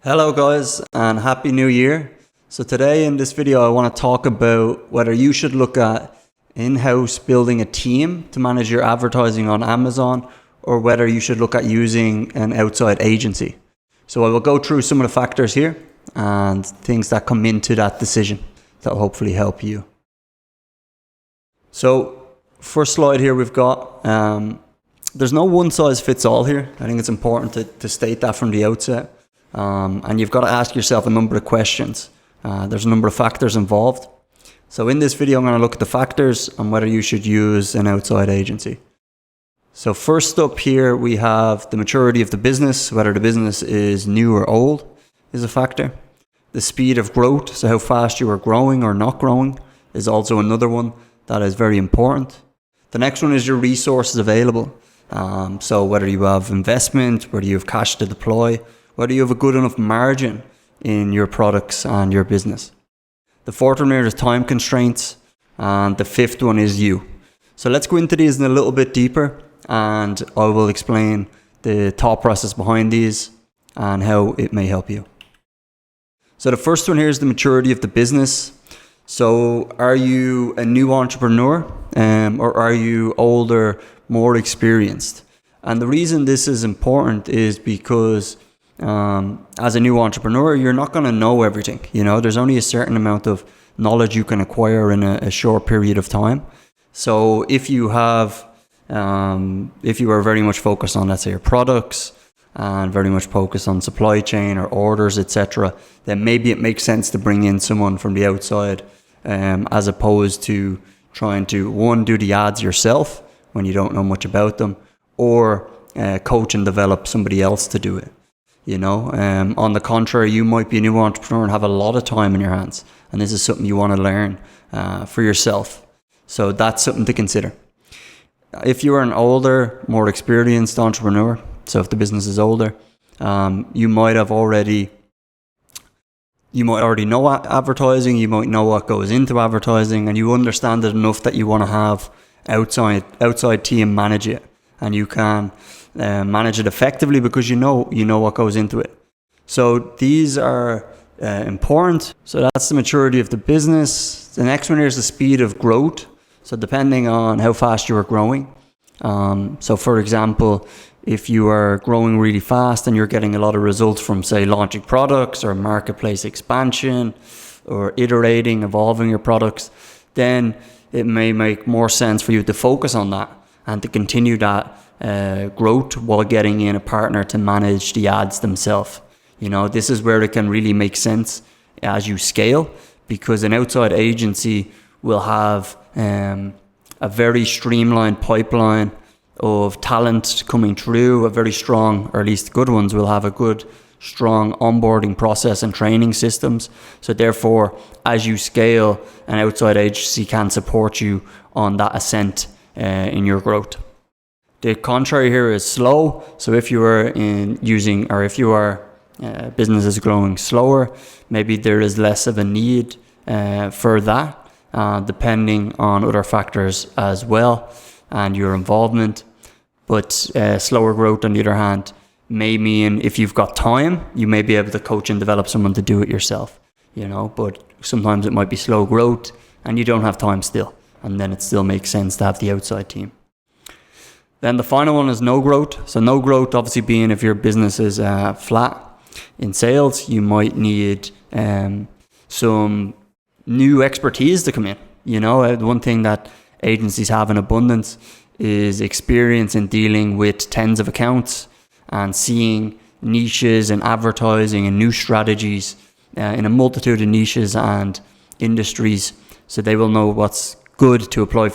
Hello guys and happy new year. So today in this video I want to talk about whether you should look at in-house building a team to manage your advertising on Amazon or whether you should look at using an outside agency. So I will go through some of the factors here and things that come into that decision that will hopefully help you. So first slide here we've got, there's no one size fits all here. I think it's important to state that from the outset. And you've got to ask yourself a number of questions. There's a number of factors involved. So in this video, I'm going to look at the factors and whether you should use an outside agency. So first up here, we have the maturity of the business, whether the business is new or old is a factor. The speed of growth, so how fast you are growing or not growing, is also another one that is very important. The next one is your resources available. So whether you have investment, whether you have cash to deploy, whether you have a good enough margin in your products and your business. The fourth one here is time constraints, and the fifth one is you. So let's go into these in a little bit deeper, and I will explain the thought process behind these and how it may help you. So the first one here is the maturity of the business. So are you a new entrepreneur or are you older, more experienced? And the reason this is important is because as a new entrepreneur, you're not going to know everything. There's only a certain amount of knowledge you can acquire in a short period of time. So if you are very much focused on, let's say, your products and very much focused on supply chain or orders, etc., then maybe it makes sense to bring in someone from the outside, as opposed to trying to, one, do the ads yourself when you don't know much about them, or coach and develop somebody else to do it. On the contrary, you might be a new entrepreneur and have a lot of time in your hands, and this is something you want to learn for yourself. So that's something to consider. If you are an older, more experienced entrepreneur, so if the business is older, you might already know advertising, you might know what goes into advertising, and you understand it enough that you want to have outside team manage it, and you can manage it effectively because you know what goes into it. So these are important. So that's the maturity of the business. The next one here is the speed of growth. So depending on how fast you are growing. So for example, if you are growing really fast and you're getting a lot of results from, say, launching products or marketplace expansion or iterating, evolving your products, then it may make more sense for you to focus on that and to continue that growth while getting in a partner to manage the ads themselves. This is where it can really make sense as you scale, because an outside agency will have a very streamlined pipeline of talent coming through, a very strong, or at least good ones will have a good, strong onboarding process and training systems. So therefore, as you scale, an outside agency can support you on that ascent in your growth. The contrary here is slow. So if you are business is growing slower, maybe there is less of a need for that, depending on other factors as well and your involvement. But slower growth, on the other hand, may mean if you've got time, you may be able to coach and develop someone to do it yourself. But sometimes it might be slow growth and you don't have time still, and then it still makes sense to have the outside team. Then the final one is no growth. So no growth, obviously, being if your business is flat in sales, you might need some new expertise to come in. One thing that agencies have in abundance is experience in dealing with tens of accounts and seeing niches and advertising and new strategies in a multitude of niches and industries. So they will know what's good to apply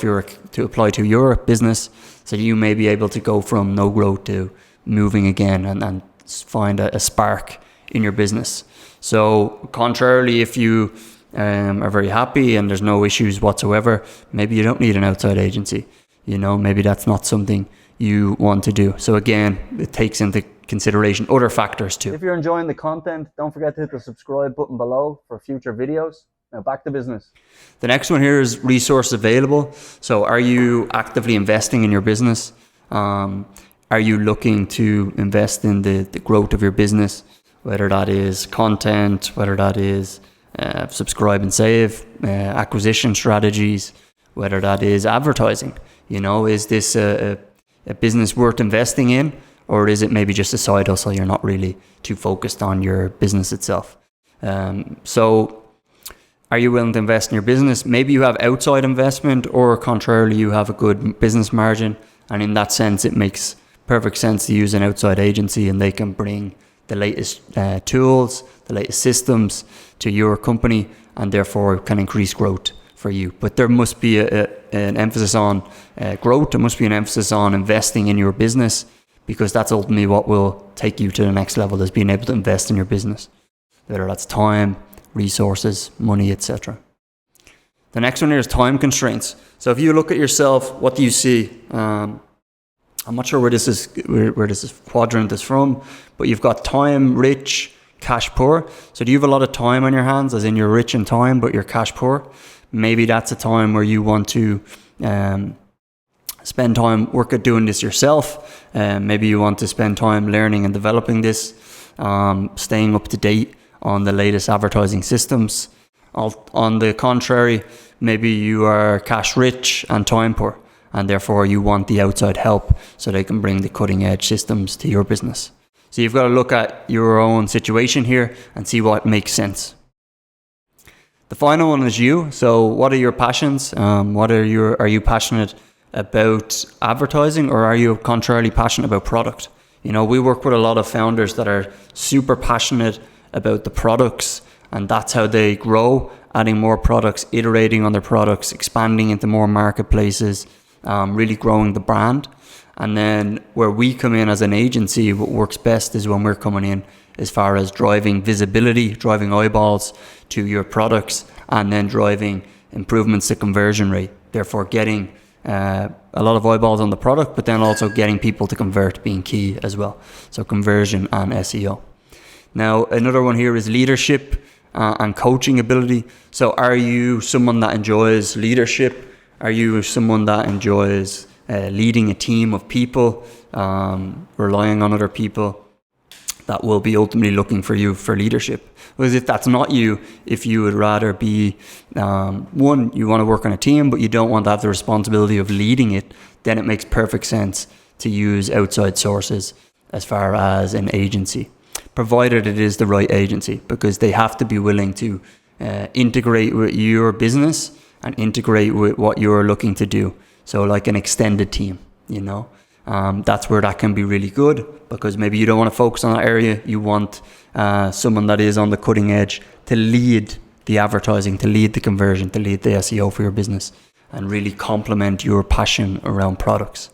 to your business. So you may be able to go from no growth to moving again and find a spark in your business. So contrarily, if you are very happy and there's no issues whatsoever, maybe you don't need an outside agency. Maybe that's not something you want to do. So again, it takes into consideration other factors too. If you're enjoying the content, don't forget to hit the subscribe button below for future videos. Now back to business. The next one here is resource available. So are you actively investing in your business? Are you looking to invest in the growth of your business? whether that is content, whether that is subscribe and save, acquisition strategies, whether that is advertising. Is this a business worth investing in, or is it maybe just a side hustle? You're not really too focused on your business itself. So are you willing to invest in your business? Maybe you have outside investment, or contrarily, you have a good business margin. And in that sense, it makes perfect sense to use an outside agency, and they can bring the latest tools, the latest systems to your company, and therefore can increase growth for you. But there must be an emphasis on growth. There must be an emphasis on investing in your business, because that's ultimately what will take you to the next level, is being able to invest in your business, whether that's time, resources, money, etc. The next one here is time constraints. So if you look at yourself, what do you see? I'm not sure where this is quadrant is from, but you've got time rich, cash poor. So do you have a lot of time on your hands, as in you're rich in time, but you're cash poor? Maybe that's a time where you want to spend time doing this yourself. Maybe you want to spend time learning and developing this, staying up to date on the latest advertising systems. On the contrary, maybe you are cash rich and time poor, and therefore you want the outside help so they can bring the cutting edge systems to your business. So you've got to look at your own situation here and see what makes sense. The final one is you. So what are your passions? Are you passionate about advertising, or are you contrarily passionate about product? We work with a lot of founders that are super passionate about the products, and that's how they grow, adding more products, iterating on their products, expanding into more marketplaces, really growing the brand. And then where we come in as an agency, what works best is when we're coming in as far as driving visibility, driving eyeballs to your products, and then driving improvements to conversion rate. Therefore getting a lot of eyeballs on the product, but then also getting people to convert being key as well. So conversion and SEO. Now, another one here is leadership and coaching ability. So are you someone that enjoys leadership? Are you someone that enjoys leading a team of people, relying on other people that will be ultimately looking for you for leadership? Because if that's not you, if you would rather be, you want to work on a team, but you don't want to have the responsibility of leading it, then it makes perfect sense to use outside sources as far as an agency, provided it is the right agency, because they have to be willing to integrate with your business and integrate with what you're looking to do. So like an extended team, that's where that can be really good, because maybe you don't want to focus on that area. You want someone that is on the cutting edge to lead the advertising, to lead the conversion, to lead the SEO for your business, and really complement your passion around products.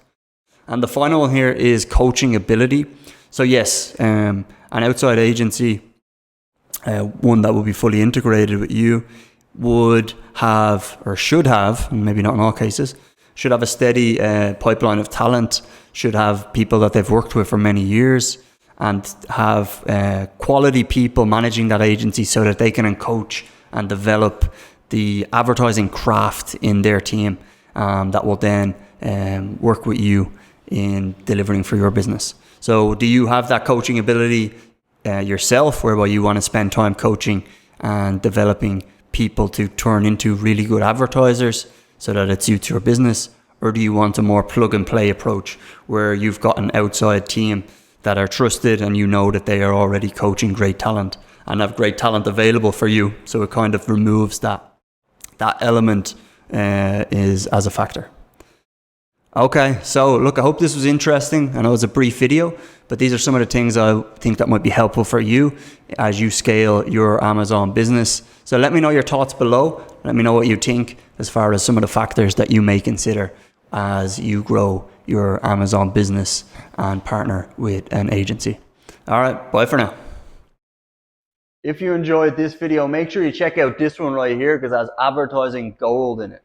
And the final one here is coaching ability. So yes, an outside agency, one that will be fully integrated with you, would have, or should have, and maybe not in all cases, should have a steady pipeline of talent, should have people that they've worked with for many years, and have quality people managing that agency so that they can coach and develop the advertising craft in their team that will then work with you in delivering for your business. So do you have that coaching ability yourself, whereby you want to spend time coaching and developing people to turn into really good advertisers so that it suits your business? Or do you want a more plug and play approach where you've got an outside team that are trusted and you know that they are already coaching great talent and have great talent available for you? So it kind of removes that element is as a factor. Okay, so look, I hope this was interesting. I know it's a brief video, but these are some of the things I think that might be helpful for you as you scale your Amazon business. So let me know your thoughts below. Let me know what you think as far as some of the factors that you may consider as you grow your Amazon business and partner with an agency. All right, bye for now. If you enjoyed this video, make sure you check out this one right here, because it has advertising gold in it.